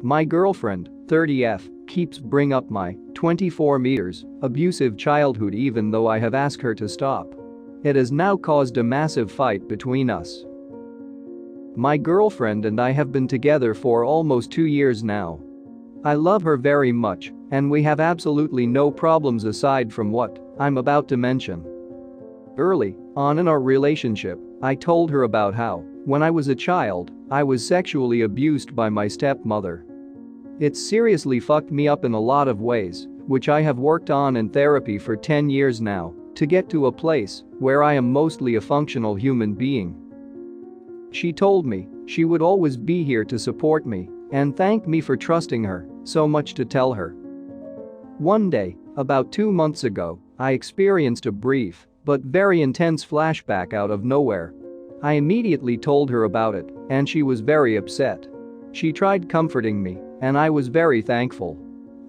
My girlfriend, 30F, keeps bring up my 24 meters abusive childhood even though I have asked her to stop. It has now caused a massive fight between us. My girlfriend and I have been together for almost 2 years now. I love her very much, and we have absolutely no problems aside from what I'm about to mention. Early on in our relationship, I told her about how, when I was a child, I was sexually abused by my stepmother. It seriously fucked me up in a lot of ways, which I have worked on in therapy for 10 years now, to get to a place where I am mostly a functional human being. She told me she would always be here to support me and thanked me for trusting her so much to tell her. One day, about 2 months ago, I experienced a brief but very intense flashback out of nowhere. I immediately told her about it, and she was very upset. She tried comforting me, and I was very thankful.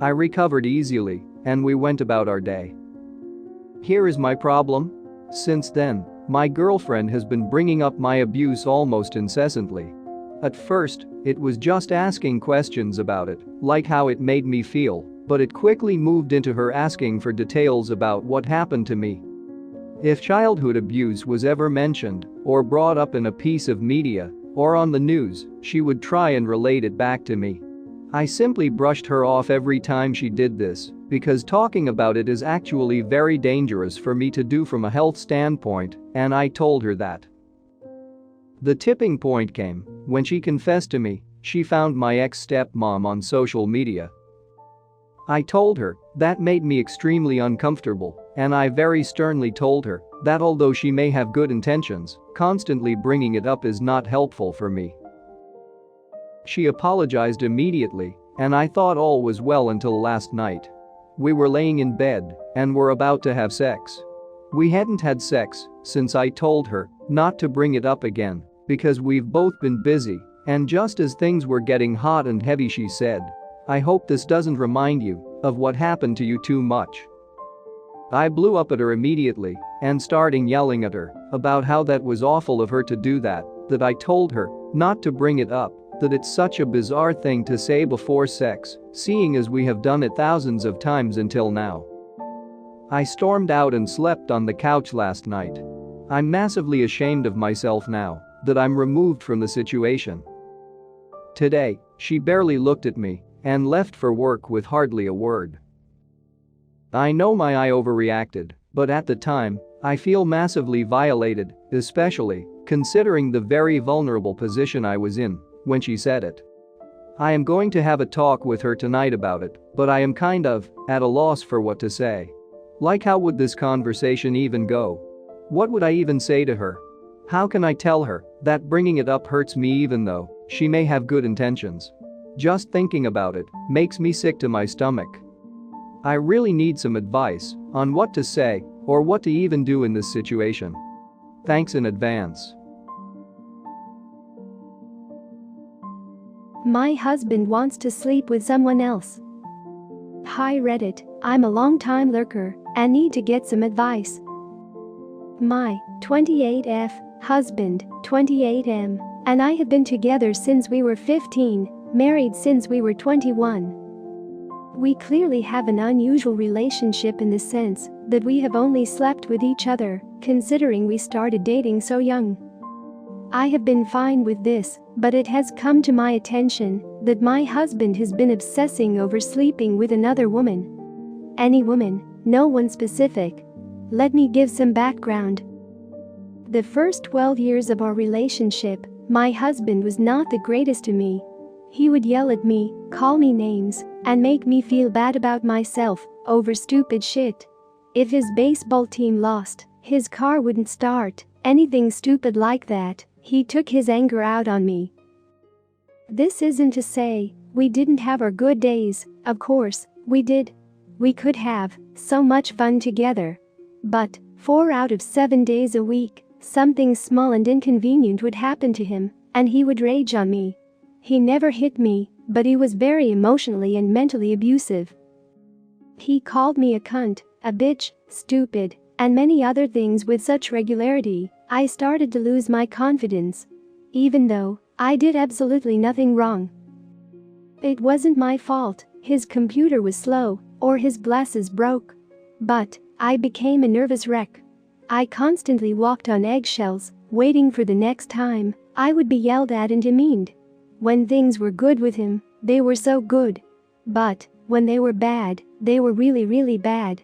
I recovered easily, and we went about our day. Here is my problem. Since then, my girlfriend has been bringing up my abuse almost incessantly. At first, it was just asking questions about it, like how it made me feel, but it quickly moved into her asking for details about what happened to me. If childhood abuse was ever mentioned or brought up in a piece of media or on the news, she would try and relate it back to me. I simply brushed her off every time she did this because talking about it is actually very dangerous for me to do from a health standpoint, and I told her that. The tipping point came when she confessed to me she found my ex-stepmom on social media. I told her that made me extremely uncomfortable, and I very sternly told her that although she may have good intentions, constantly bringing it up is not helpful for me. She apologized immediately, and I thought all was well until last night. We were laying in bed and were about to have sex. We hadn't had sex since I told her not to bring it up again because we've both been busy, and just as things were getting hot and heavy she said, "I hope this doesn't remind you of what happened to you too much." I blew up at her immediately and starting yelling at her about how that was awful of her to do that I told her not to bring it up, that it's such a bizarre thing to say before sex, seeing as we have done it thousands of times until now. I stormed out and slept on the couch last night. I'm massively ashamed of myself now that I'm removed from the situation. Today, she barely looked at me and left for work with hardly a word. I know I overreacted, but at the time, I feel massively violated, especially considering the very vulnerable position I was in when she said it. I am going to have a talk with her tonight about it, but I am kind of at a loss for what to say. Like, how would this conversation even go? What would I even say to her? How can I tell her that bringing it up hurts me even though she may have good intentions? Just thinking about it makes me sick to my stomach. I really need some advice on what to say or what to even do in this situation. Thanks in advance. My husband wants to sleep with someone else. Hi Reddit, I'm a long-time lurker and need to get some advice. My 28F husband, 28M, and I have been together since we were 15, married since we were 21. We clearly have an unusual relationship in the sense that we have only slept with each other, considering we started dating so young. I have been fine with this, but it has come to my attention that my husband has been obsessing over sleeping with another woman. Any woman, no one specific. Let me give some background. The first 12 years of our relationship, my husband was not the greatest to me. He would yell at me, call me names, and make me feel bad about myself over stupid shit. If his baseball team lost, his car wouldn't start, anything stupid like that. He took his anger out on me. This isn't to say we didn't have our good days, of course, we did. We could have so much fun together. But 4 out of 7 days a week, something small and inconvenient would happen to him, and he would rage on me. He never hit me, but he was very emotionally and mentally abusive. He called me a cunt, a bitch, stupid, and many other things with such regularity, I started to lose my confidence. Even though I did absolutely nothing wrong. It wasn't my fault, his computer was slow, or his glasses broke. But I became a nervous wreck. I constantly walked on eggshells, waiting for the next time I would be yelled at and demeaned. When things were good with him, they were so good. But when they were bad, they were really, really bad.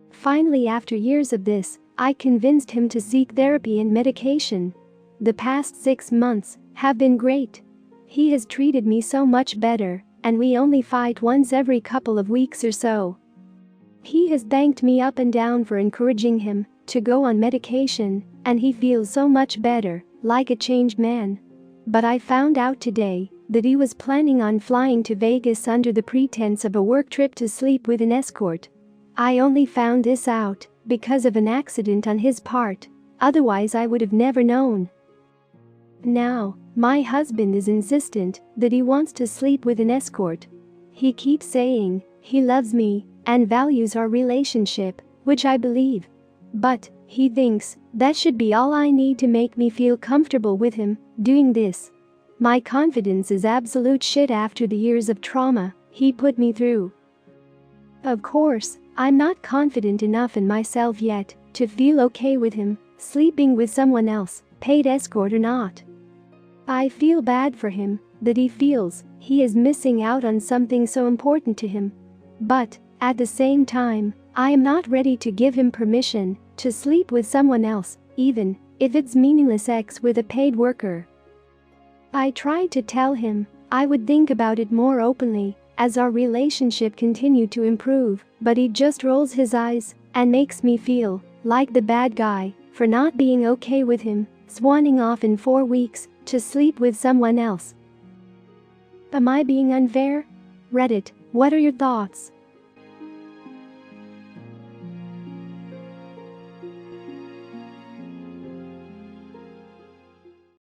Finally, after years of this, I convinced him to seek therapy and medication. The past 6 months have been great. He has treated me so much better, and we only fight once every couple of weeks or so. He has thanked me up and down for encouraging him to go on medication, and he feels so much better, like a changed man. But I found out today that he was planning on flying to Vegas under the pretense of a work trip to sleep with an escort. I only found this out because of an accident on his part, otherwise I would have never known. Now, my husband is insistent that he wants to sleep with an escort. He keeps saying he loves me and values our relationship, which I believe. But he thinks that should be all I need to make me feel comfortable with him doing this. My confidence is absolute shit after the years of trauma he put me through. Of course, I'm not confident enough in myself yet to feel okay with him sleeping with someone else, paid escort or not. I feel bad for him that he feels he is missing out on something so important to him. But at the same time, I am not ready to give him permission to sleep with someone else, even if it's meaningless sex with a paid worker. I tried to tell him I would think about it more openly as our relationship continued to improve, but he just rolls his eyes and makes me feel like the bad guy for not being okay with him swanning off in 4 weeks to sleep with someone else. Am I being unfair? Reddit, what are your thoughts?